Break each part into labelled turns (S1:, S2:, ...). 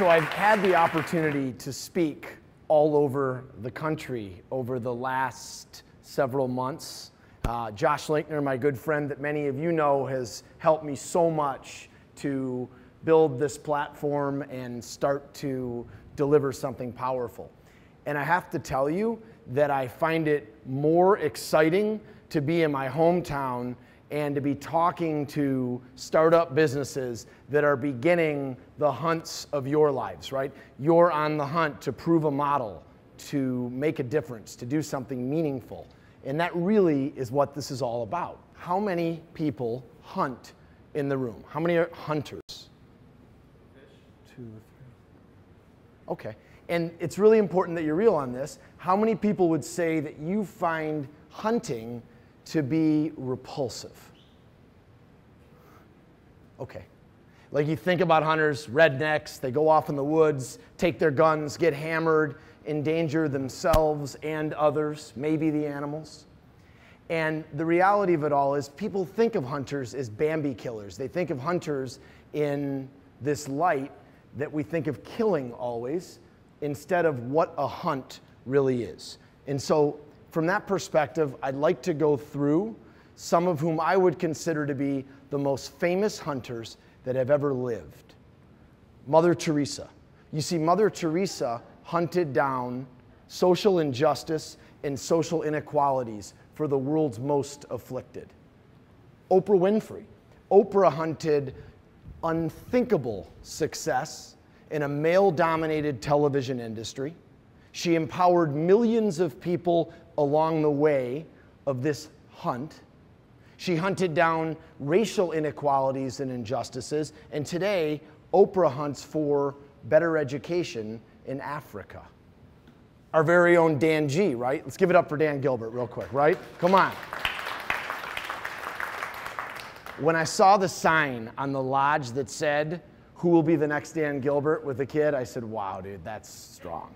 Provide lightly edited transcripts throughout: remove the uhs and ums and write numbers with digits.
S1: So I've had the opportunity to speak all over the country over the last several months. Josh Linkner, my good friend that many of you know, has helped me so much to build this platform and start to deliver something powerful. And I have to tell you that I find it more exciting to be in my hometown and to be talking to startup businesses that are beginning the hunts of your lives, right? You're on the hunt to prove a model, to make a difference, to do something meaningful. And that really is what this is all about. How many people hunt in the room? How many are hunters? 2, 3. Okay. And it's really important that you're real on this. How many people would say that you find hunting to be repulsive? Okay. Like you think about hunters, rednecks, they go off in the woods, take their guns, get hammered, endanger themselves and others, maybe the animals. And the reality of it all is people think of hunters as Bambi killers. They think of hunters in this light that we think of killing always, instead of what a hunt really is. And so from that perspective, I'd like to go through some of whom I would consider to be the most famous hunters that have ever lived. Mother Teresa. You see, Mother Teresa hunted down social injustice and social inequalities for the world's most afflicted. Oprah Winfrey. Oprah hunted unthinkable success in a male-dominated television industry. She empowered millions of people along the way of this hunt. She hunted down racial inequalities and injustices, and today, Oprah hunts for better education in Africa. Our very own Dan G, right? Let's give it up for Dan Gilbert real quick, right? Come on. When I saw the sign on the lodge that said, "Who will be the next Dan Gilbert?" with a kid, I said, wow, dude, that's strong.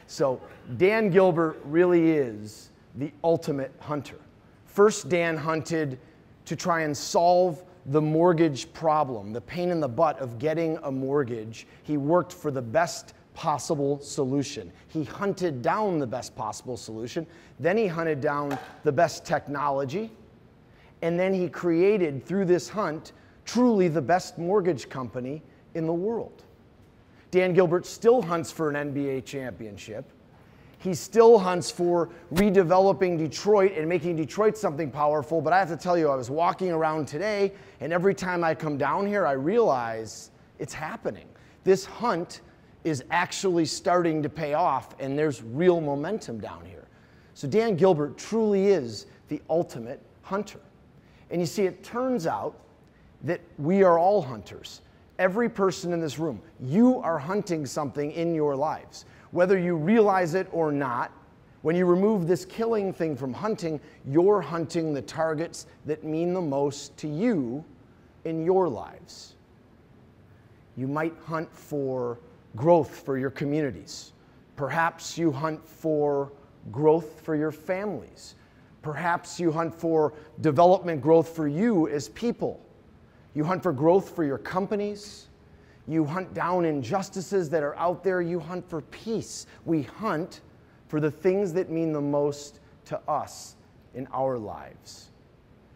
S1: So Dan Gilbert really is the ultimate hunter. First, Dan hunted to try and solve the mortgage problem, the pain in the butt of getting a mortgage. He worked for the best possible solution. He hunted down the best possible solution. Then he hunted down the best technology. And then he created, through this hunt, truly the best mortgage company in the world. Dan Gilbert still hunts for an NBA championship. He still hunts for redeveloping Detroit and making Detroit something powerful. But I have to tell you, I was walking around today, and every time I come down here, I realize it's happening. This hunt is actually starting to pay off, and there's real momentum down here. So Dan Gilbert truly is the ultimate hunter. And you see, it turns out that we are all hunters. Every person in this room, you are hunting something in your lives. Whether you realize it or not, when you remove this killing thing from hunting, you're hunting the targets that mean the most to you in your lives. You might hunt for growth for your communities. Perhaps you hunt for growth for your families. Perhaps you hunt for development growth for you as people. You hunt for growth for your companies. You hunt down injustices that are out there. You hunt for peace. We hunt for the things that mean the most to us in our lives.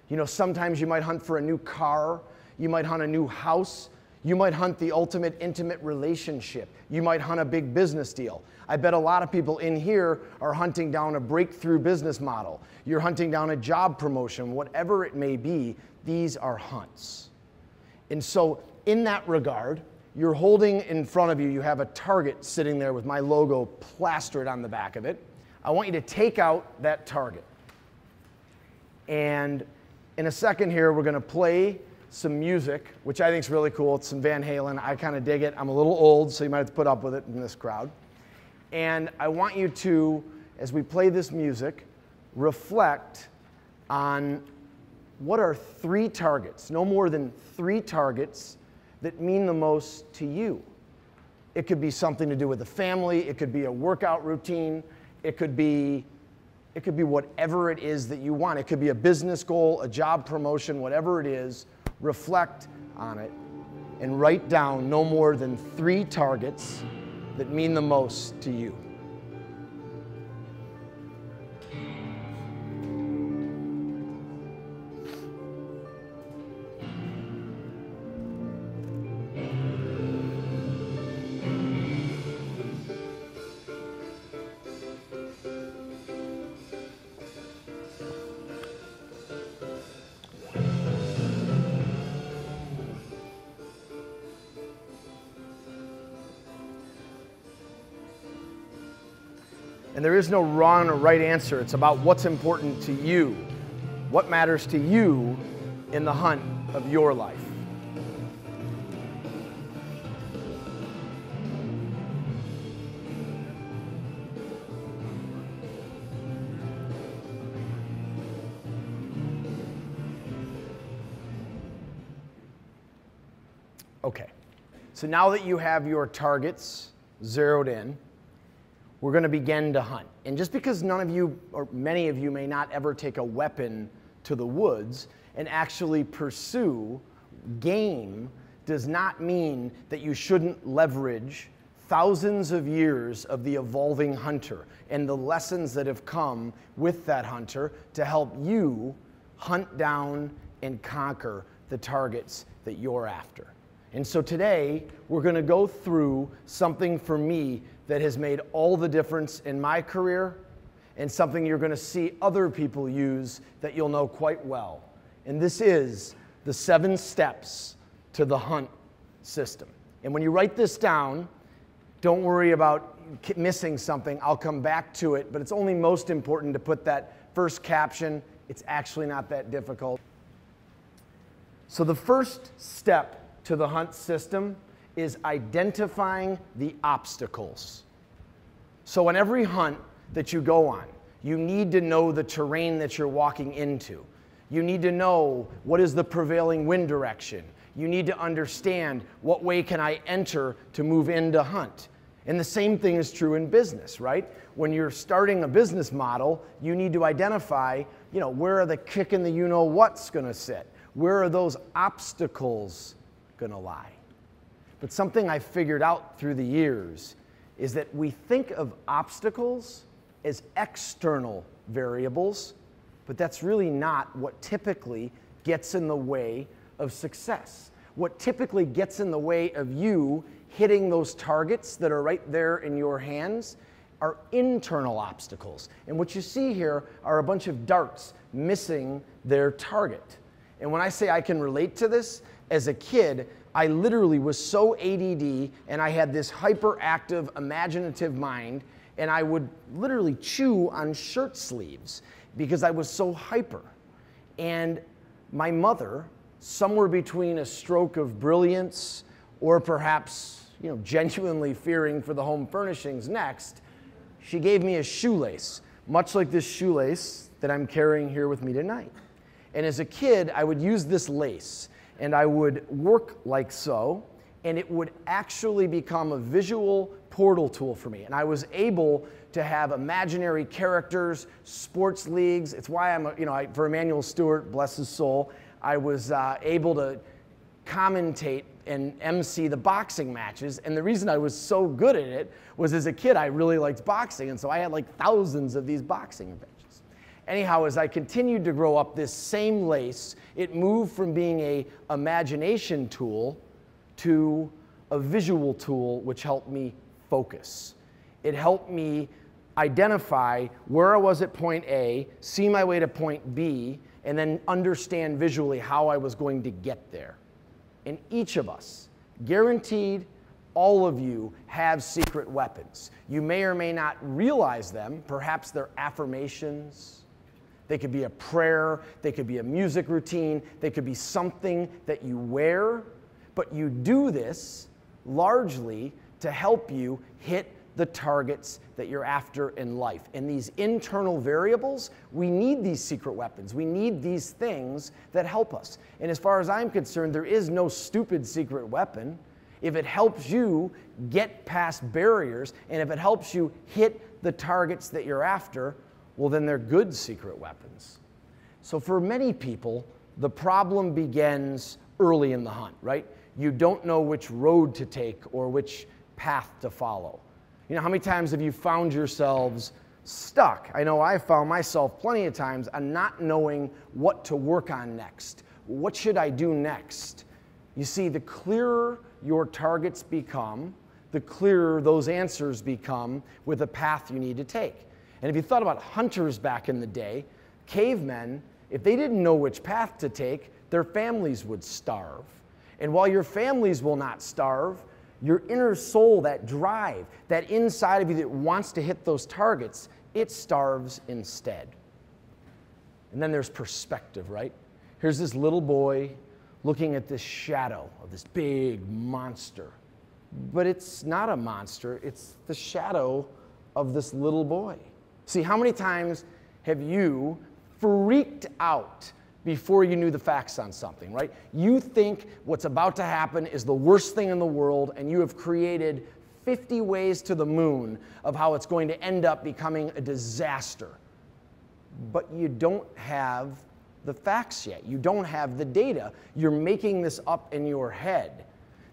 S1: You know, sometimes you might hunt for a new car. You might hunt a new house. You might hunt the ultimate intimate relationship. You might hunt a big business deal. I bet a lot of people in here are hunting down a breakthrough business model. You're hunting down a job promotion, whatever it may be. These are hunts. And so in that regard, you're holding in front of you, you have a target sitting there with my logo plastered on the back of it. I want you to take out that target. And in a second here, we're going to play some music, which I think is really cool. It's some Van Halen. I kind of dig it. I'm a little old, so you might have to put up with it in this crowd. And I want you to, as we play this music, reflect on what are 3 targets, no more than 3 targets that mean the most to you. It could be something to do with the family. It could be a workout routine. It could be whatever it is that you want. It could be a business goal, a job promotion, whatever it is. Reflect on it and write down no more than 3 targets that mean the most to you. And there is no wrong or right answer. It's about what's important to you. What matters to you in the hunt of your life. Okay, so now that you have your targets zeroed in, we're going to begin to hunt. And just because none of you, or many of you, may not ever take a weapon to the woods and actually pursue game does not mean that you shouldn't leverage thousands of years of the evolving hunter and the lessons that have come with that hunter to help you hunt down and conquer the targets that you're after. And so today, we're going to go through something for me that has made all the difference in my career and something you're going to see other people use that you'll know quite well. And this is the 7 steps to the hunt system. And when you write this down, don't worry about missing something. I'll come back to it, but it's only most important to put that first caption. It's actually not that difficult. So the first step to the hunt system is identifying the obstacles. So on every hunt that you go on, you need to know the terrain that you're walking into. You need to know what is the prevailing wind direction. You need to understand what way can I enter to move into hunt. And the same thing is true in business, right? When you're starting a business model, you need to identify, where are the kick in the you-know-what's gonna sit? Where are those obstacles gonna lie? But something I figured out through the years is that we think of obstacles as external variables, but that's really not what typically gets in the way of success. What typically gets in the way of you hitting those targets that are right there in your hands are internal obstacles. And what you see here are a bunch of darts missing their target. And when I say I can relate to this, as a kid, I literally was so ADD and I had this hyperactive, imaginative mind, and I would literally chew on shirt sleeves because I was so hyper. And my mother, somewhere between a stroke of brilliance or perhaps genuinely fearing for the home furnishings next, she gave me a shoelace, much like this shoelace that I'm carrying here with me tonight. And as a kid, I would use this lace and I would work like so, and it would actually become a visual portal tool for me. And I was able to have imaginary characters, sports leagues. It's why I'm, for Emmanuel Stewart, bless his soul, I was able to commentate and MC the boxing matches. And the reason I was so good at it was as a kid, I really liked boxing. And so I had like thousands of these boxing matches. Anyhow, as I continued to grow up, this same lace, it moved from being an imagination tool to a visual tool, which helped me focus. It helped me identify where I was at point A, see my way to point B, and then understand visually how I was going to get there. And each of us, guaranteed, all of you have secret weapons. You may or may not realize them. Perhaps they're affirmations. They could be a prayer, they could be a music routine, they could be something that you wear, but you do this largely to help you hit the targets that you're after in life. And these internal variables, we need these secret weapons. We need these things that help us. And as far as I'm concerned, there is no stupid secret weapon. If it helps you get past barriers, and if it helps you hit the targets that you're after, well, then they're good secret weapons. So for many people, the problem begins early in the hunt, right? you don't know which road to take or which path to follow. You know, how many times have you found yourselves stuck? I know I found myself plenty of times on not knowing what to work on next. What should I do next? You see, the clearer your targets become, the clearer those answers become with the path you need to take. And if you thought about hunters back in the day, cavemen, if they didn't know which path to take, their families would starve. And while your families will not starve, your inner soul, that drive, that inside of you that wants to hit those targets, it starves instead. And then there's perspective, right? Here's this little boy looking at this shadow of this big monster. But it's not a monster, it's the shadow of this little boy. See, how many times have you freaked out before you knew the facts on something, right? You think what's about to happen is the worst thing in the world, and you have created 50 ways to the moon of how it's going to end up becoming a disaster. But you don't have the facts yet. You don't have the data. You're making this up in your head.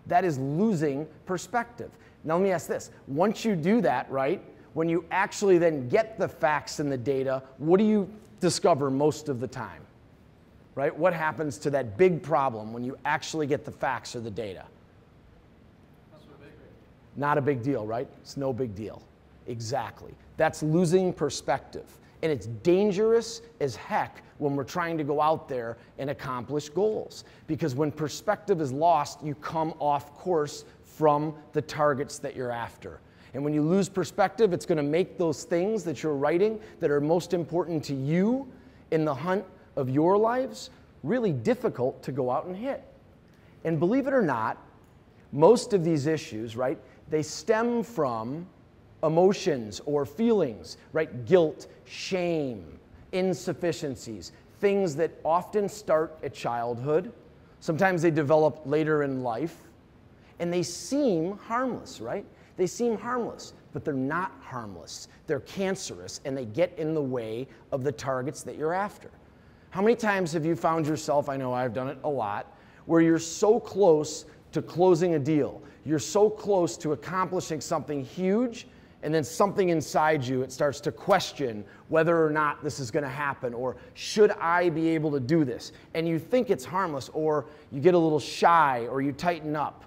S1: That is losing perspective. Now let me ask this. Once you do that, right, when you actually then get the facts and the data, what do you discover most of the time? Right? What happens to that big problem when you actually get the facts or the data? Not a big deal, right? It's no big deal. Exactly. That's losing perspective. And it's dangerous as heck when we're trying to go out there and accomplish goals. Because when perspective is lost, you come off course from the targets that you're after. And when you lose perspective, it's going to make those things that you're writing that are most important to you in the hunt of your lives really difficult to go out and hit. And believe it or not, most of these issues, right, they stem from emotions or feelings, right? Guilt, shame, insufficiencies, things that often start at childhood. Sometimes they develop later in life, and they seem harmless, right? They seem harmless, but they're not harmless. They're cancerous, and they get in the way of the targets that you're after. How many times have you found yourself, I know I've done it a lot, where you're so close to closing a deal, you're so close to accomplishing something huge, and then something inside you, it starts to question whether or not this is going to happen, or should I be able to do this? And you think it's harmless, or you get a little shy, or you tighten up.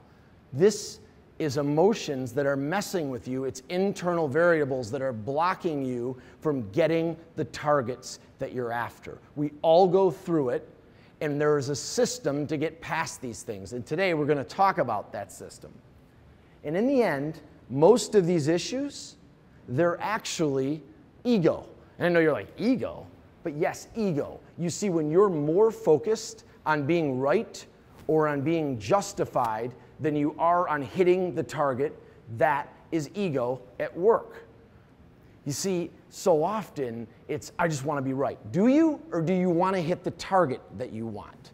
S1: This is emotions that are messing with you. It's internal variables that are blocking you from getting the targets that you're after. We all go through it, and there is a system to get past these things. And today we're going to talk about that system. And in the end, most of these issues, they're actually ego. And I know you're like, ego? But yes, ego. You see, when you're more focused on being right or on being justified than you are on hitting the target, that is ego at work. You see, so often it's, I just want to be right. Do you, or do you want to hit the target that you want?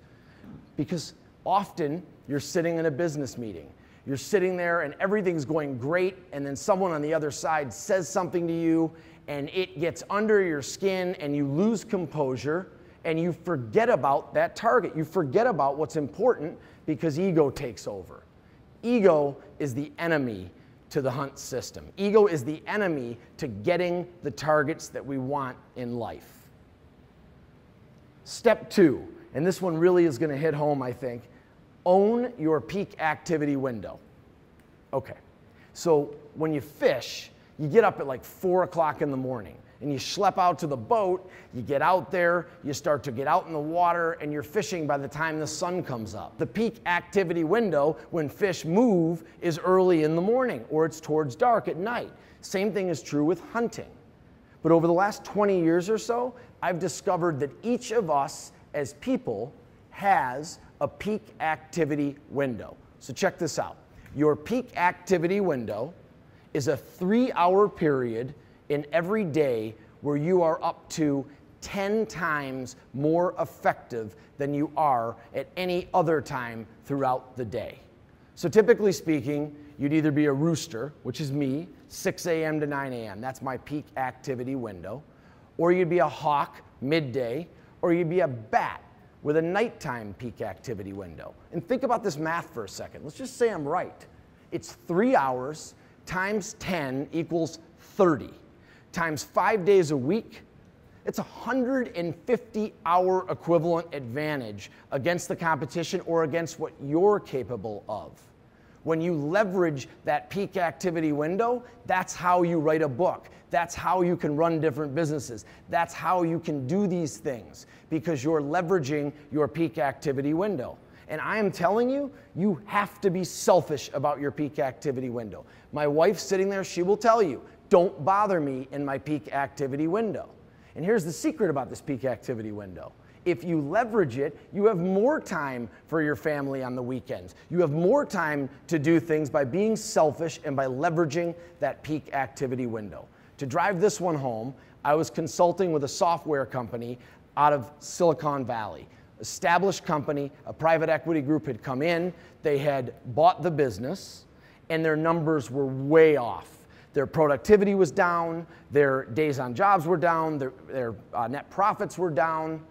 S1: Because often you're sitting in a business meeting. You're sitting there and everything's going great, and then someone on the other side says something to you, and it gets under your skin, and you lose composure, and you forget about that target. You forget about what's important because ego takes over. Ego is the enemy to the hunt system. Ego is the enemy to getting the targets that we want in life. Step 2, and this one really is going to hit home, I think. Own your peak activity window. Okay, so when you fish, you get up at like 4 o'clock in the morning and you schlep out to the boat, you get out there, you start to get out in the water, and you're fishing by the time the sun comes up. The peak activity window when fish move is early in the morning, or it's towards dark at night. Same thing is true with hunting. But over the last 20 years or so, I've discovered that each of us as people has a peak activity window. So check this out. Your peak activity window is a 3-hour period in every day where you are up to 10 times more effective than you are at any other time throughout the day. So typically speaking, you'd either be a rooster, which is me, 6 a.m. to 9 a.m. That's my peak activity window. Or you'd be a hawk, midday. Or you'd be a bat, with a nighttime peak activity window. And think about this math for a second. Let's just say I'm right. It's 3 hours times 10 equals 30. Times 5 days a week, it's a 150-hour equivalent advantage against the competition or against what you're capable of. When you leverage that peak activity window, that's how you write a book. That's how you can run different businesses. That's how you can do these things, because you're leveraging your peak activity window. And I am telling you, you have to be selfish about your peak activity window. My wife's sitting there, she will tell you, don't bother me in my peak activity window. And here's the secret about this peak activity window. If you leverage it, you have more time for your family on the weekends. You have more time to do things by being selfish and by leveraging that peak activity window. To drive this one home, I was consulting with a software company out of Silicon Valley. Established company, a private equity group had come in, they had bought the business, and their numbers were way off. Their productivity was down, their days on jobs were down, their net profits were down.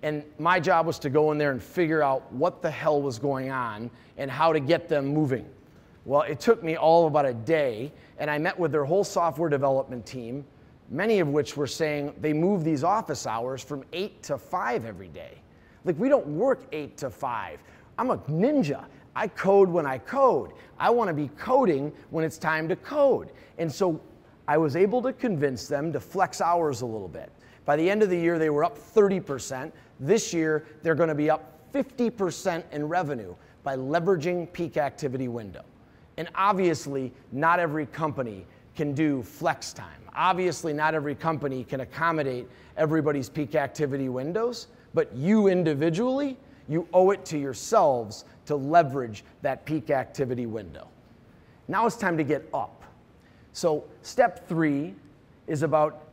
S1: And my job was to go in there and figure out what the hell was going on and how to get them moving. Well, it took me all of about a day, and I met with their whole software development team, many of which were saying they move these office hours from 8 to 5 every day. Like, we don't work 8 to 5. I'm a ninja. I code when I code. I want to be coding when it's time to code. And so I was able to convince them to flex hours a little bit. By the end of the year, they were up 30%. This year, they're going to be up 50% in revenue by leveraging peak activity window. And obviously, not every company can do flex time. Obviously, not every company can accommodate everybody's peak activity windows, but you individually, you owe it to yourselves to leverage that peak activity window. Now it's time to get up. So step 3 is about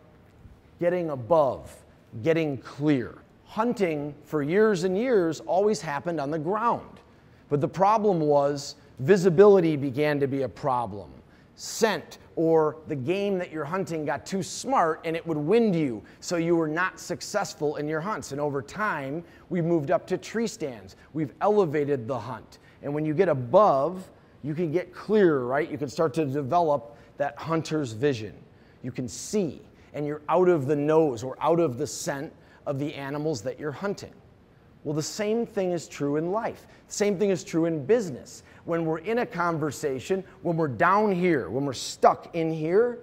S1: getting above, getting clear. Hunting for years and years always happened on the ground. But the problem was visibility began to be a problem. Scent or the game that you're hunting got too smart and it would wind you, so you were not successful in your hunts. And over time, we moved up to tree stands. We've elevated the hunt. And when you get above, you can get clearer, right? You can start to develop that hunter's vision. You can see, and you're out of the nose or out of the scent of the animals that you're hunting. Well, the same thing is true in life. The same thing is true in business. When we're in a conversation, when we're down here, when we're stuck in here,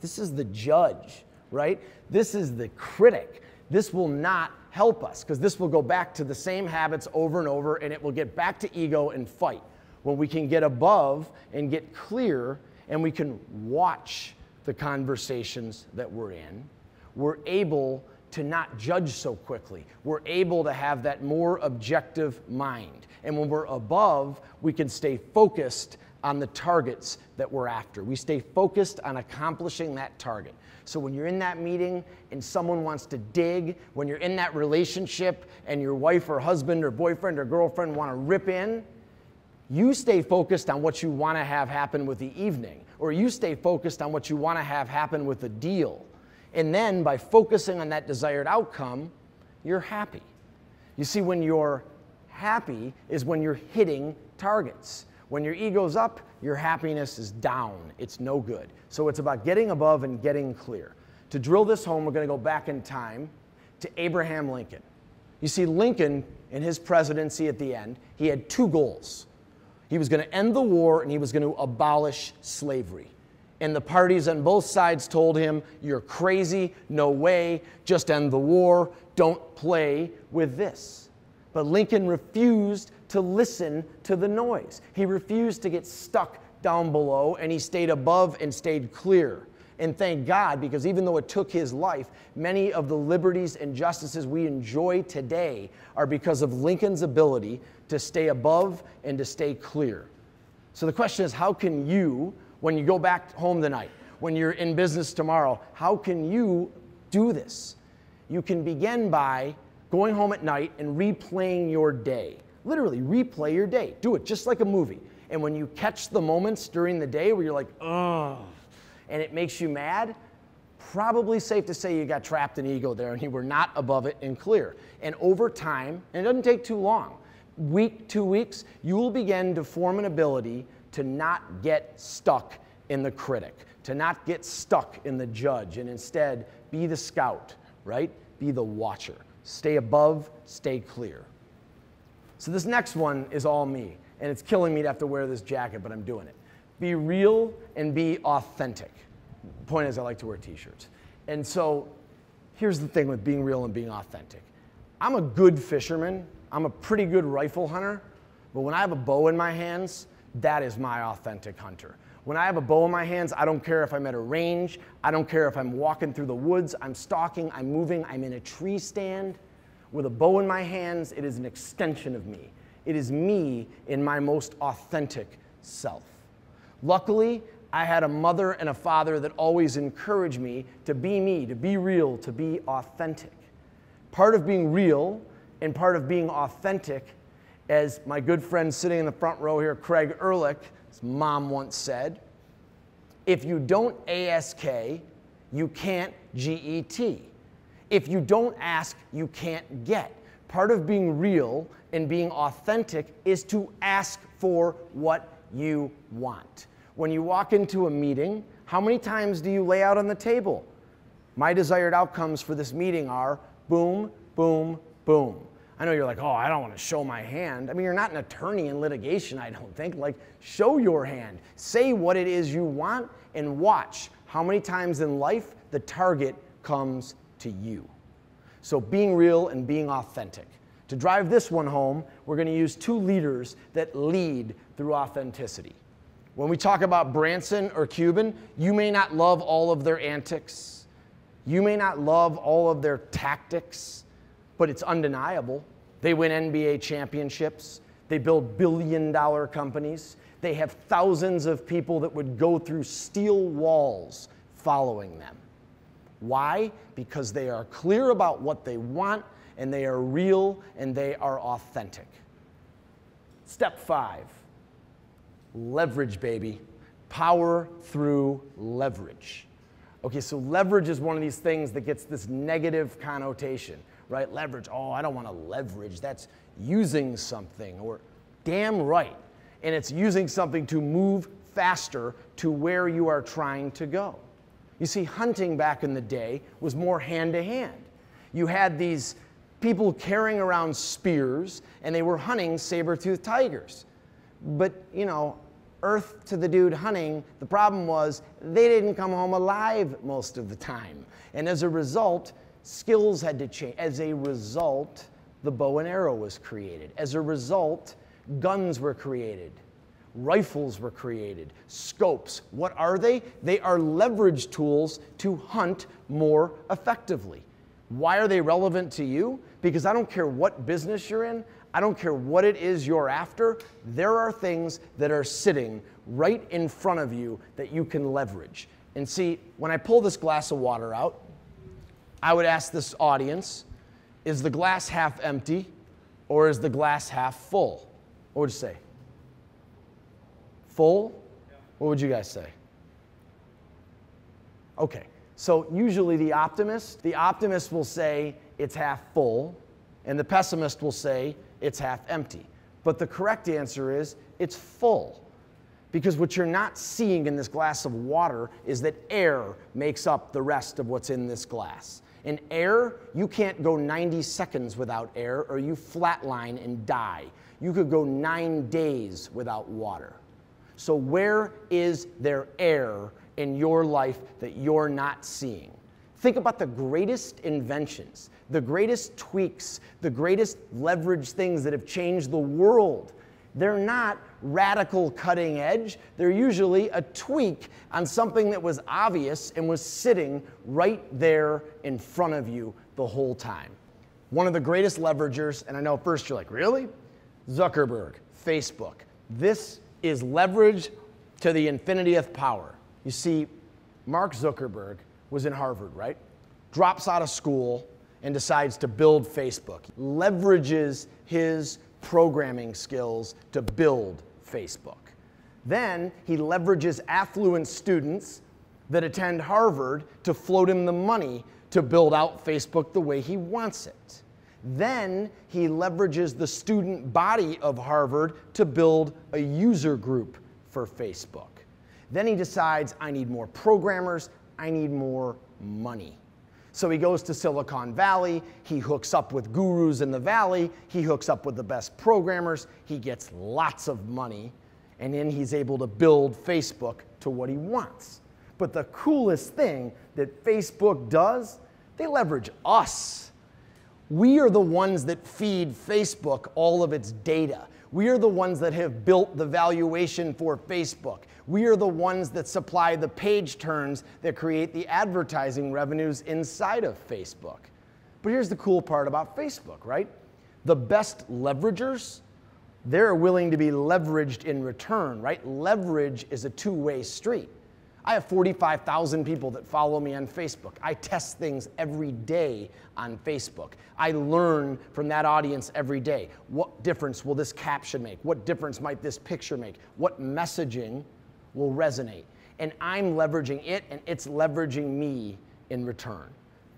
S1: this is the judge, right? This is the critic. This will not help us, because this will go back to the same habits over and over, and it will get back to ego and fight. When we can get above and get clear, and we can watch the conversations that we're in, we're able to not judge so quickly. We're able to have that more objective mind. And when we're above, we can stay focused on the targets that we're after. We stay focused on accomplishing that target. So when you're in that meeting and someone wants to dig, when you're in that relationship and your wife or husband or boyfriend or girlfriend want to rip in, you stay focused on what you want to have happen with the evening, or you stay focused on what you want to have happen with the deal. And then by focusing on that desired outcome, you're happy. You see, when you're happy is when you're hitting targets. When your ego's up, your happiness is down. It's no good. So it's about getting above and getting clear. To drill this home, we're going to go back in time to Abraham Lincoln. You see, Lincoln, in his presidency at the end, he had 2 goals. He was going to end the war and he was going to abolish slavery. And the parties on both sides told him, you're crazy, no way, just end the war, don't play with this. But Lincoln refused to listen to the noise. He refused to get stuck down below, and he stayed above and stayed clear. And thank God, because even though it took his life, many of the liberties and justices we enjoy today are because of Lincoln's ability to stay above and to stay clear. So the question is, how can you, when you go back home tonight, when you're in business tomorrow, how can you do this? You can begin by going home at night and replaying your day. Literally, replay your day. Do it just like a movie. And when you catch the moments during the day where you're like, ugh, and it makes you mad, probably safe to say you got trapped in ego there and you were not above it and clear. And over time, and it doesn't take too long, week, 2 weeks, you will begin to form an ability to not get stuck in the critic, to not get stuck in the judge, and instead be the scout, right? Be the watcher. Stay above, stay clear. So this next one is all me, and it's killing me to have to wear this jacket, but I'm doing it. Be real and be authentic. The point is, I like to wear t-shirts. And so here's the thing with being real and being authentic. I'm a good fisherman. I'm a pretty good rifle hunter, but when I have a bow in my hands, that is my authentic hunter. When I have a bow in my hands, I don't care if I'm at a range, I don't care if I'm walking through the woods, I'm stalking, I'm moving, I'm in a tree stand. With a bow in my hands, it is an extension of me. It is me in my most authentic self. Luckily, I had a mother and a father that always encouraged me, to be real, to be authentic. Part of being real and part of being authentic, as my good friend sitting in the front row here, Craig Ehrlich, his mom once said, if you don't ask, you can't get. If you don't ask, you can't get. Part of being real and being authentic is to ask for what you want. When you walk into a meeting, how many times do you lay out on the table? My desired outcomes for this meeting are boom, boom, boom. I know you're like, oh, I don't want to show my hand. I mean, you're not an attorney in litigation, I don't think. Like, show your hand. Say what it is you want and watch how many times in life the target comes to you. So being real and being authentic. To drive this one home, we're going to use 2 leaders that lead through authenticity. When we talk about Branson or Cuban, you may not love all of their antics. You may not love all of their tactics, but it's undeniable. They win NBA championships. They build billion-dollar companies. They have thousands of people that would go through steel walls following them. Why? Because they are clear about what they want, and they are real, and they are authentic. Step 5, leverage, baby. Power through leverage. Okay, so leverage is one of these things that gets this negative connotation, right? Leverage, oh, I don't want to leverage. That's using something, or damn right. And it's using something to move faster to where you are trying to go. You see, hunting back in the day was more hand-to-hand. You had these people carrying around spears, and they were hunting saber-toothed tigers. But, you know, earth to the dude hunting, the problem was they didn't come home alive most of the time. And as a result, skills had to change. As a result, the bow and arrow was created. As a result, guns were created. Rifles were created. Scopes, what are they? They are leverage tools to hunt more effectively. Why are they relevant to you? Because I don't care what business you're in, I don't care what it is you're after, there are things that are sitting right in front of you that you can leverage. And see, when I pull this glass of water out, I would ask this audience, is the glass half empty or is the glass half full? What would you say? Full? What would you guys say? Okay, so usually the optimist will say it's half full, and the pessimist will say it's half empty. But the correct answer is it's full. Because what you're not seeing in this glass of water is that air makes up the rest of what's in this glass. In air, you can't go 90 seconds without air or you flatline and die. You could go 9 days without water. So where is there air in your life that you're not seeing? Think about the greatest inventions, the greatest tweaks, the greatest leverage things that have changed the world. They're not radical cutting edge. They're usually a tweak on something that was obvious and was sitting right there in front of you the whole time. One of the greatest leveragers, and I know first you're like, really? Zuckerberg, Facebook. This is leverage to the infinitieth power. You see, Mark Zuckerberg was in Harvard, right? Drops out of school and decides to build Facebook. Leverages his programming skills to build Facebook. Then he leverages affluent students that attend Harvard to float him the money to build out Facebook the way he wants it. Then he leverages the student body of Harvard to build a user group for Facebook. Then he decides, I need more programmers, I need more money. So he goes to Silicon Valley, he hooks up with gurus in the valley, he hooks up with the best programmers, he gets lots of money, and then he's able to build Facebook to what he wants. But the coolest thing that Facebook does, they leverage us. We are the ones that feed Facebook all of its data. We are the ones that have built the valuation for Facebook. We are the ones that supply the page turns that create the advertising revenues inside of Facebook. But here's the cool part about Facebook, right? The best leveragers, they're willing to be leveraged in return, right? Leverage is a two-way street. I have 45,000 people that follow me on Facebook. I test things every day on Facebook. I learn from that audience every day. What difference will this caption make? What difference might this picture make? What messaging will resonate? And I'm leveraging it, and it's leveraging me in return.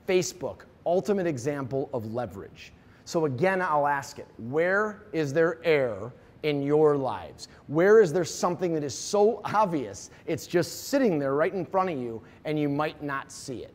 S1: Facebook, ultimate example of leverage. So again, I'll ask it, where is there error in your lives? Where is there something that is so obvious, it's just sitting there right in front of you and you might not see it?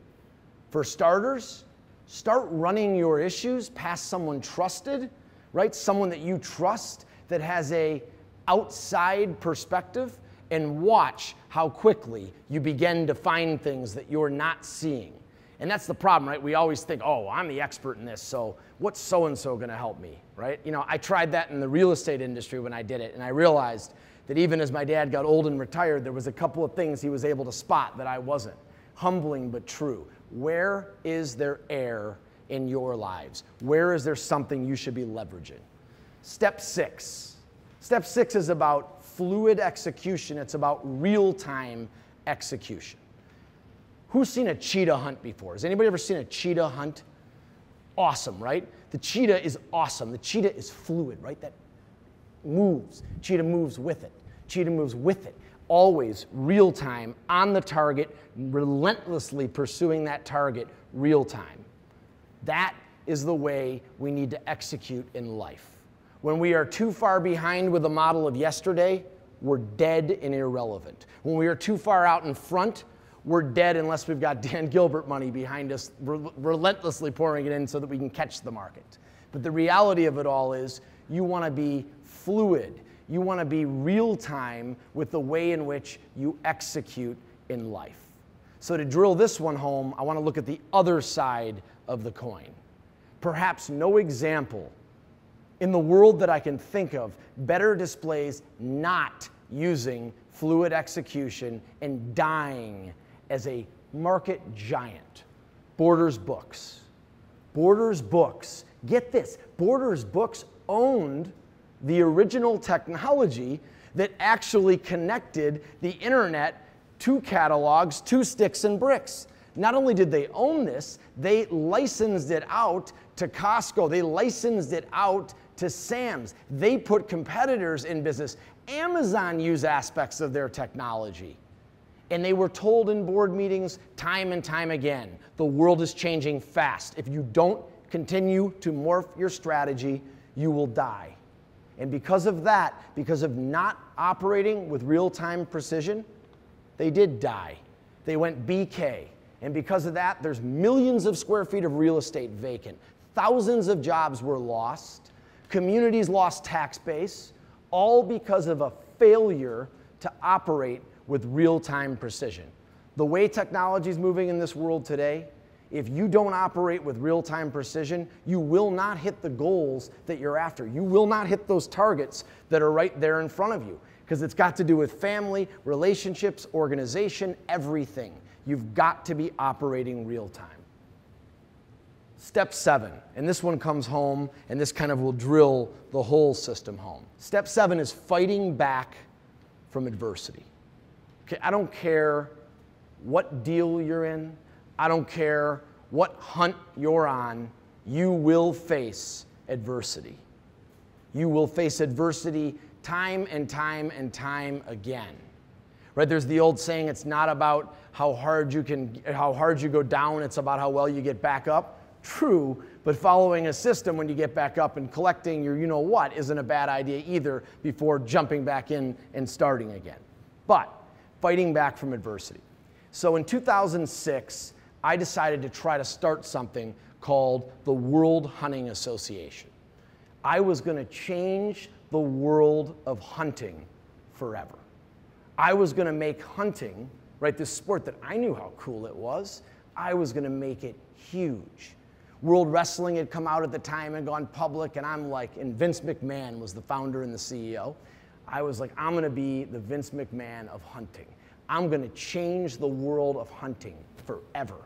S1: For starters, start running your issues past someone trusted, right? Someone that you trust that has a outside perspective, and watch how quickly you begin to find things that you're not seeing. And that's the problem, right? We always think, oh, I'm the expert in this, so what's so-and-so gonna help me, right? You know, I tried that in the real estate industry when I did it, and I realized that even as my dad got old and retired, there was a couple of things he was able to spot that I wasn't. Humbling but true. Where is there error in your lives? Where is there something you should be leveraging? Step 6. Step 6 is about fluid execution. It's about real-time execution. Who's seen a cheetah hunt before? Has anybody ever seen a cheetah hunt? Awesome, right? The cheetah is awesome. The cheetah is fluid, right? That moves. Cheetah moves with it. Cheetah moves with it. Always real time, on the target, relentlessly pursuing that target real time. That is the way we need to execute in life. When we are too far behind with the model of yesterday, we're dead and irrelevant. When we are too far out in front, we're dead unless we've got Dan Gilbert money behind us, relentlessly pouring it in so that we can catch the market. But the reality of it all is you want to be fluid. You want to be real time with the way in which you execute in life. So to drill this one home, I want to look at the other side of the coin. Perhaps no example in the world that I can think of better displays not using fluid execution and dying as a market giant. Borders Books. Borders Books, get this, Borders Books owned the original technology that actually connected the internet to catalogs, to sticks and bricks. Not only did they own this, they licensed it out to Costco. They licensed it out to Sam's. They put competitors in business. Amazon used aspects of their technology. And they were told in board meetings time and time again, the world is changing fast. If you don't continue to morph your strategy, you will die. And because of that, because of not operating with real-time precision, they did die. They went BK. And because of that, there's millions of square feet of real estate vacant. Thousands of jobs were lost. Communities lost tax base, all because of a failure to operate with real-time precision. The way technology is moving in this world today, if you don't operate with real-time precision, you will not hit the goals that you're after. You will not hit those targets that are right there in front of you, because it's got to do with family, relationships, organization, everything. You've got to be operating real-time. Step 7, and this one comes home, and this kind of will drill the whole system home. Step 7 is fighting back from adversity. Okay, I don't care what deal you're in. I don't care what hunt you're on. You will face adversity. You will face adversity time and time and time again. right? There's the old saying, it's not about how hard you go down, it's about how well you get back up. True, but following a system when you get back up and collecting your you-know-what isn't a bad idea either before jumping back in and starting again. But fighting back from adversity. So in 2006, I decided to try to start something called the World Hunting Association. I was going to change the world of hunting forever. I was going to make hunting, right, this sport that I knew how cool it was, I was going to make it huge. World Wrestling had come out at the time and gone public, and I'm like, and Vince McMahon was the founder and the CEO. I was like, I'm going to be the Vince McMahon of hunting. I'm going to change the world of hunting forever.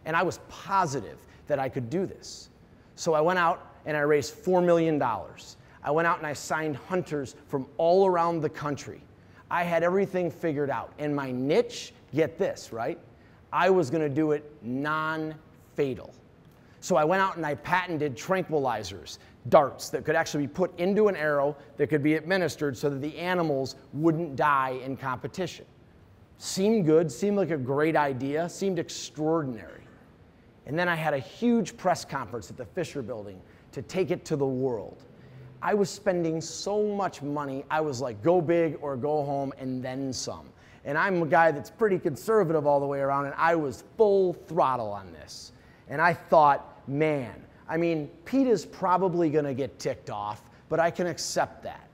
S1: And I was positive that I could do this. So I went out and I raised $4 million. I went out and I signed hunters from all around the country. I had everything figured out. And my niche, get this, right? I was going to do it non-fatal. So I went out and I patented tranquilizers, darts that could actually be put into an arrow that could be administered so that the animals wouldn't die in competition. Seemed good, seemed like a great idea, seemed extraordinary. And then I had a huge press conference at the Fisher Building to take it to the world. I was spending so much money, I was like, go big or go home and then some. And I'm a guy that's pretty conservative all the way around, and I was full throttle on this. And I thought, man, I mean, PETA's probably gonna get ticked off, but I can accept that.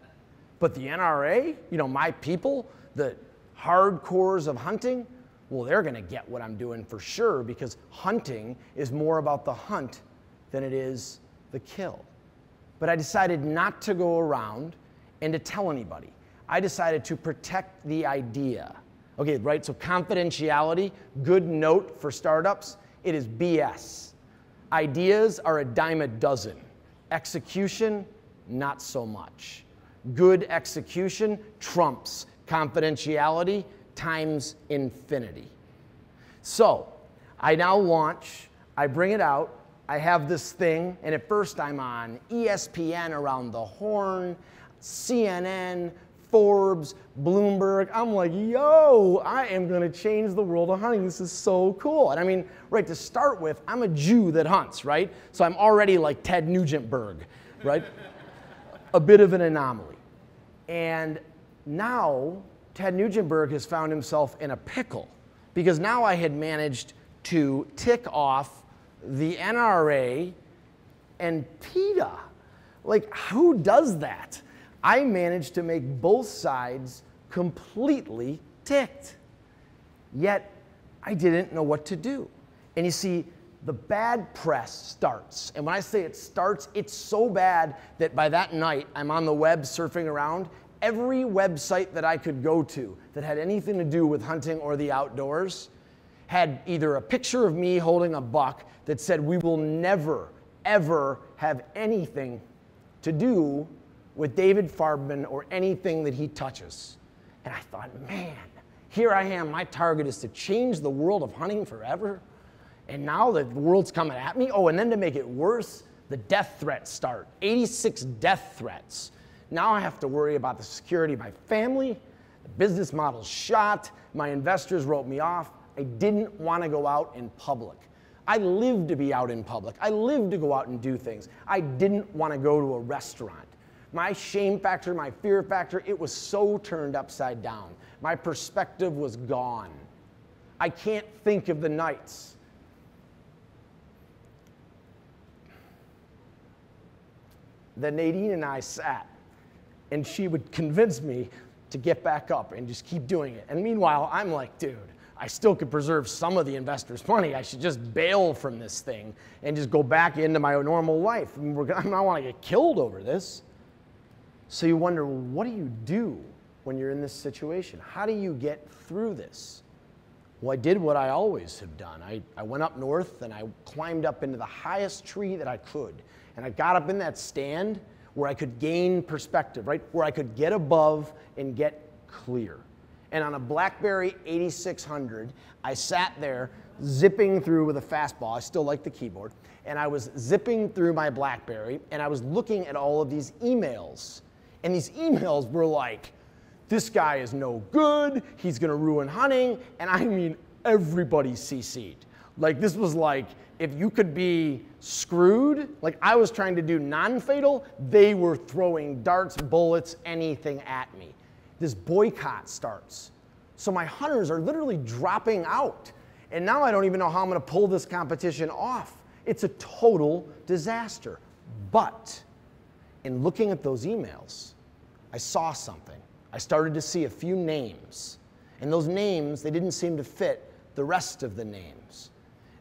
S1: But the NRA, my people, the hardcores of hunting, well, they're gonna get what I'm doing for sure, because hunting is more about the hunt than it is the kill. But I decided not to go around and to tell anybody. I decided to protect the idea. Okay, right, so confidentiality, good note for startups, it is BS. Ideas are a dime a dozen. Execution, not so much. Good execution trumps confidentiality times infinity. So I now launch, I bring it out, I have this thing, and at first I'm on ESPN around the horn, CNN, Forbes, Bloomberg. I'm like, yo, I am gonna change the world of hunting. This is so cool. And I mean, right, to start with, I'm a Jew that hunts, right? So I'm already like Ted Nugentberg, right? A bit of an anomaly. And now Ted Nugentberg has found himself in a pickle, because now I had managed to tick off the NRA and PETA. Like, who does that? I managed to make both sides completely ticked. Yet, I didn't know what to do. And you see, the bad press starts. And when I say it starts, it's so bad that by that night, I'm on the web surfing around. Every website that I could go to that had anything to do with hunting or the outdoors had either a picture of me holding a buck that said, we will never, ever have anything to do with David Farbman or anything that he touches. And I thought, man, here I am, my target is to change the world of hunting forever. And now the world's coming at me. Oh, and then to make it worse, the death threats start. 86 death threats. Now I have to worry about the security of my family. The business model's shot. My investors wrote me off. I didn't want to go out in public. I lived to be out in public. I lived to go out and do things. I didn't want to go to a restaurant. My shame factor, my fear factor, it was so turned upside down. My perspective was gone. I can't think of the nights that Nadine and I sat, and she would convince me to get back up and just keep doing it. And meanwhile, I'm like, dude, I still could preserve some of the investors' money. I should just bail from this thing and just go back into my normal life. I don't want to get killed over this. So you wonder, well, what do you do when you're in this situation? How do you get through this? Well, I did what I always have done. I went up north and I climbed up into the highest tree that I could. And I got up in that stand where I could gain perspective, right? Where I could get above and get clear. And on a BlackBerry 8600, I sat there zipping through with a fastball. I still like the keyboard. And I was zipping through my BlackBerry and I was looking at all of these emails. And these emails were like This guy is no good. He's going to ruin hunting. And I mean, everybody CC'd. Like, this was like, if you could be screwed, like I was trying to do non-fatal, they were throwing darts, bullets, anything at me. This boycott starts. So my hunters are literally dropping out. And now I don't even know how I'm going to pull this competition off. It's a total disaster. But in looking at those emails, I saw something. I started to see a few names. And those names, they didn't seem to fit the rest of the names.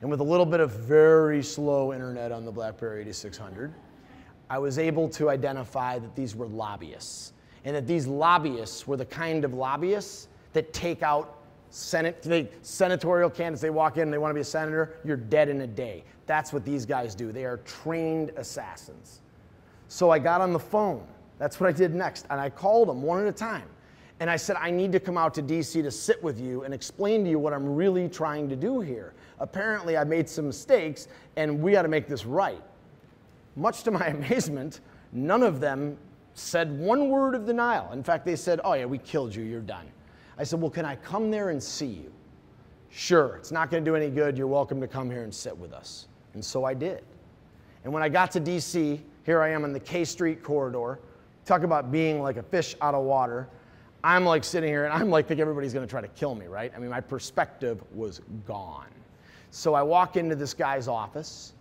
S1: And with a little bit of very slow internet on the BlackBerry 8600, I was able to identify that these were lobbyists. And that these lobbyists were the kind of lobbyists that take out senatorial candidates. They walk in and they want to be a senator, you're dead in a day. That's what these guys do. They are trained assassins. So I got on the phone. That's what I did next. And I called them one at a time. And I said, I need to come out to DC to sit with you and explain to you what I'm really trying to do here. Apparently, I made some mistakes, and we got to make this right. Much to my amazement, none of them said one word of denial. In fact, they said, oh yeah, we killed you, you're done. I said, well, can I come there and see you? Sure, it's not going to do any good. You're welcome to come here and sit with us. And so I did. And when I got to DC, here I am in the K Street corridor. Talk about being like a fish out of water. I'm like sitting here and I'm like, think everybody's going to try to kill me, right? I mean, my perspective was gone. So I walk into this guy's office,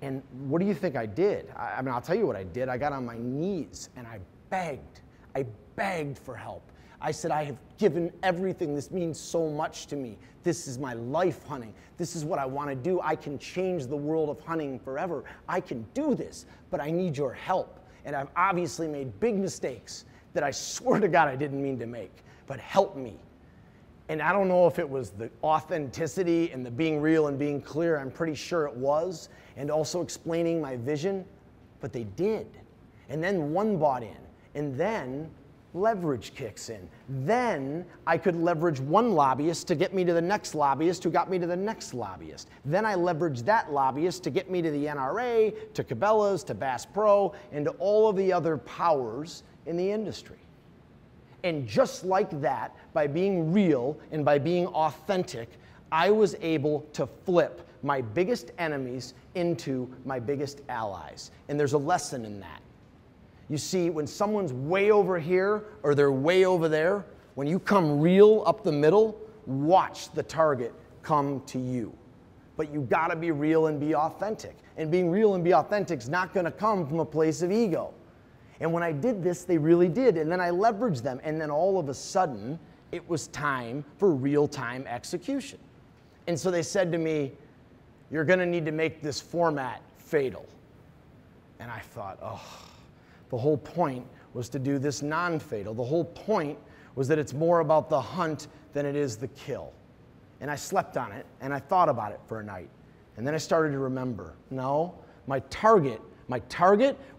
S1: and what do you think I did? I mean, I'll tell you what I did. I got on my knees and I begged. I begged for help. I said, I have given everything. This means so much to me. This is my life hunting. This is what I want to do. I can change the world of hunting forever. I can do this, but I need your help. And I've obviously made big mistakes that I swear to God I didn't mean to make, but help me. And I don't know if it was the authenticity and the being real and being clear. I'm pretty sure it was. And also explaining my vision, but they did. And then one bought in, and then leverage kicks in. Then I could leverage one lobbyist to get me to the next lobbyist who got me to the next lobbyist. Then I leveraged that lobbyist to get me to the NRA, to Cabela's, to Bass Pro, and to all of the other powers in the industry. And just like that, by being real and by being authentic, I was able to flip my biggest enemies into my biggest allies. And there's a lesson in that. You see, when someone's way over here or they're way over there, when you come real up the middle, watch the target come to you. But you gotta be real and be authentic. And being real and be authentic is not gonna come from a place of ego. And when I did this, they really did. And then I leveraged them. And then all of a sudden, it was time for real-time execution. And so they said to me, you're gonna need to make this format fatal. And I thought, oh, the whole point was to do this non-fatal. The whole point was that it's more about the hunt than it is the kill. And I slept on it, and I thought about it for a night. And then I started to remember, no, my target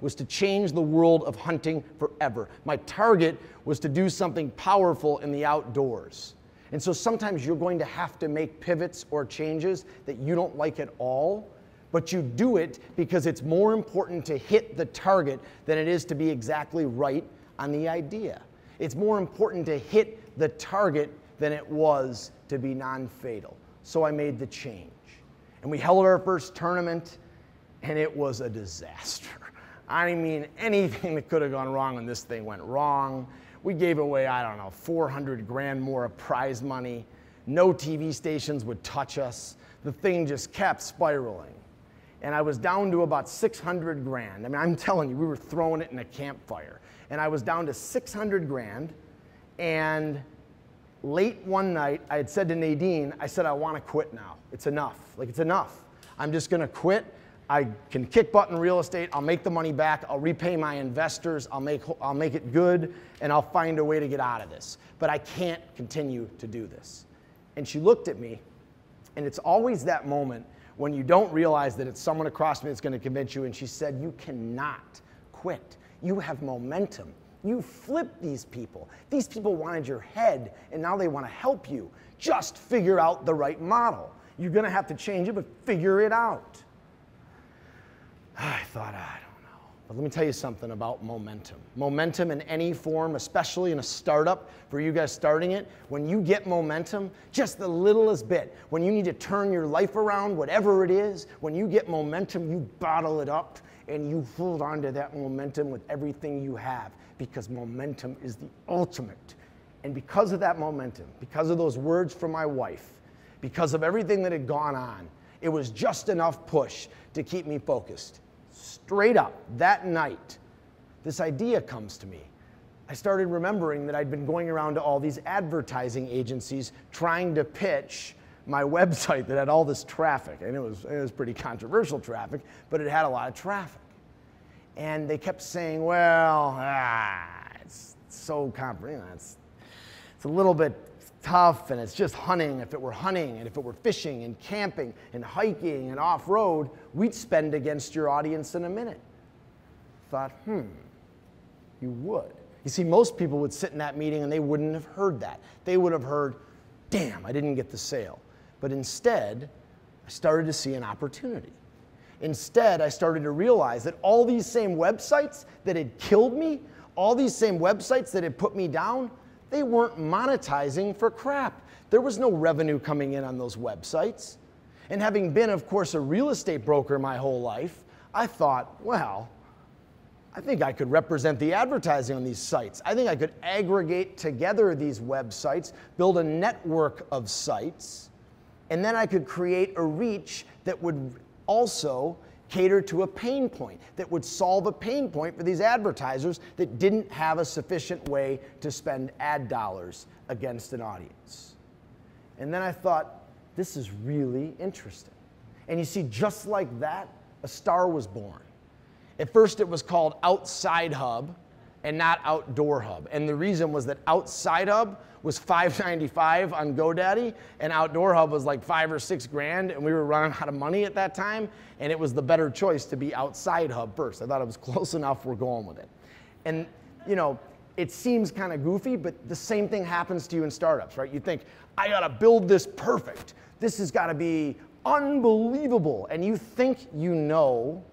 S1: was to change the world of hunting forever. My target was to do something powerful in the outdoors. And so sometimes you're going to have to make pivots or changes that you don't like at all, but you do it because it's more important to hit the target than it is to be exactly right on the idea. It's more important to hit the target than it was to be non-fatal. So I made the change. And we held our first tournament, and it was a disaster. I mean, anything that could have gone wrong on this thing went wrong. We gave away, I don't know, 400 grand more of prize money. No TV stations would touch us. The thing just kept spiraling. And I was down to about 600 grand. I mean, I'm telling you, we were throwing it in a campfire. And I was down to 600 grand. And late one night, I had said to Nadine, I said, I want to quit now. It's enough. Like, it's enough. I'm just going to quit. I can kick butt in real estate. I'll make the money back. I'll repay my investors. I'll make it good. And I'll find a way to get out of this. But I can't continue to do this. And she looked at me. And it's always that moment when you don't realize that it's someone across me that's going to convince you. And she said, you cannot quit. You have momentum. You flipped these people. These people wanted your head, and now they want to help you. Just figure out the right model. You're going to have to change it, but figure it out. I thought, I don't know. But let me tell you something about momentum. Momentum in any form, especially in a startup, for you guys starting it, when you get momentum, just the littlest bit, when you need to turn your life around, whatever it is, when you get momentum, you bottle it up and you hold on to that momentum with everything you have, because momentum is the ultimate. And because of that momentum, because of those words from my wife, because of everything that had gone on, it was just enough push to keep me focused. Straight up, that night, this idea comes to me. I started remembering that I'd been going around to all these advertising agencies trying to pitch my website that had all this traffic. And it was pretty controversial traffic, but it had a lot of traffic. And they kept saying, well, it's so complicated. It's a little bit tough, and it's just hunting. If it were hunting, and if it were fishing and camping and hiking and off-road, we'd spend against your audience in a minute. Thought, you would. You see, most people would sit in that meeting and they wouldn't have heard that. They would have heard, damn, I didn't get the sale. But instead, I started to see an opportunity. Instead, I started to realize that all these same websites that had killed me, all these same websites that had put me down, they weren't monetizing for crap. There was no revenue coming in on those websites. And having been, of course, a real estate broker my whole life, I thought, well, I think I could represent the advertising on these sites. I think I could aggregate together these websites, build a network of sites, and then I could create a reach that would also cater to a pain point, that would solve a pain point for these advertisers that didn't have a sufficient way to spend ad dollars against an audience. And then I thought, this is really interesting. And you see, just like that, a star was born. At first it was called Outside Hub and not Outdoor Hub. And the reason was that Outside Hub was $5.95 on GoDaddy, and Outdoor Hub was like $5 or $6 grand, and we were running out of money at that time, and it was the better choice to be Outside Hub first. I thought it was close enough, we're going with it. And you know, it seems kind of goofy, but the same thing happens to you in startups, right? You think, I gotta build this perfect. This has gotta be unbelievable. And you think you know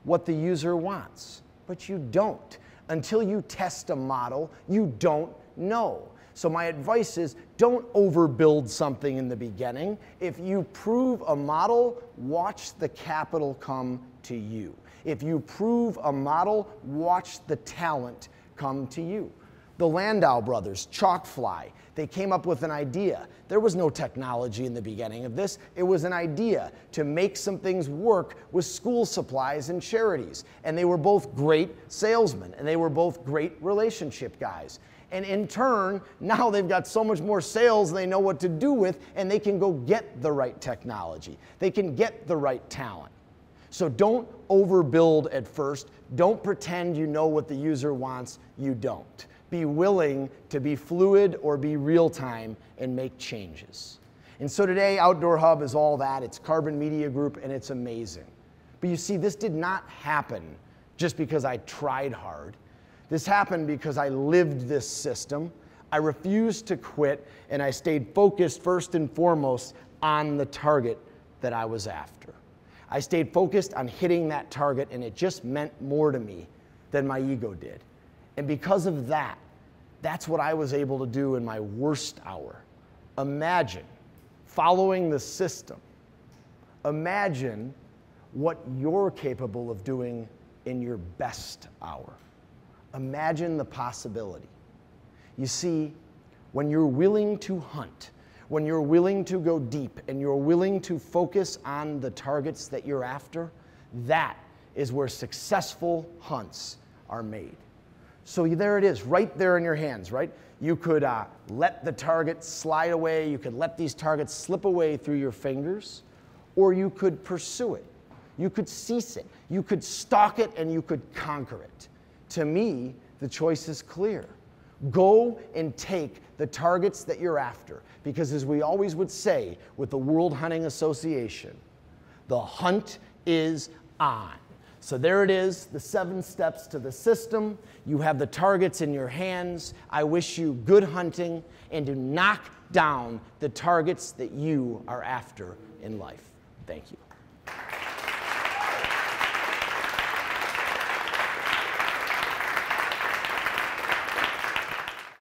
S1: what the user wants, but you don't. Until you test a model, you don't know. So my advice is, don't overbuild something in the beginning. If you prove a model, watch the capital come to you. If you prove a model, watch the talent come to you. The Landau brothers, Chalkfly, they came up with an idea. There was no technology in the beginning of this. It was an idea to make some things work with school supplies and charities. And they were both great salesmen, and they were both great relationship guys. And in turn, now they've got so much more sales they know what to do with, and they can go get the right technology. They can get the right talent. So don't overbuild at first. Don't pretend you know what the user wants. You don't. Be willing to be fluid or be real time and make changes. And so today, Outdoor Hub is all that. It's Carbon Media Group, and it's amazing. But you see, this did not happen just because I tried hard. This happened because I lived this system. I refused to quit, and I stayed focused first and foremost on the target that I was after. I stayed focused on hitting that target, and it just meant more to me than my ego did. And because of that, that's what I was able to do in my worst hour. Imagine following the system. Imagine what you're capable of doing in your best hour. Imagine the possibility. You see, when you're willing to hunt, when you're willing to go deep, and you're willing to focus on the targets that you're after, that is where successful hunts are made. So there it is, right there in your hands, right? You could let the target slide away, you could let these targets slip away through your fingers, or you could pursue it. You could seize it, you could stalk it, and you could conquer it. To me, the choice is clear. Go and take the targets that you're after, because as we always would say with the World Hunting Association, the hunt is on. So there it is, the 7 steps to the system. You have the targets in your hands. I wish you good hunting, and to knock down the targets that you are after in life. Thank you.